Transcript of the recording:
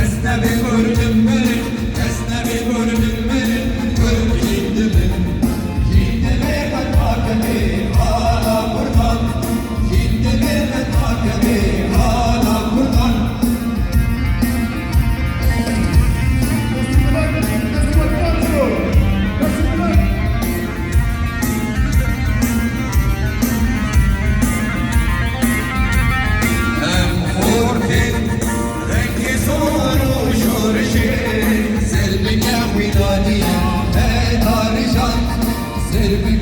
Esnebi gördüm beni, esnebi gördüm beni, gör gidimi. Gidimi ben hakemi, hala kurban. Gidimi ben hakemi, hala kurban. Serbi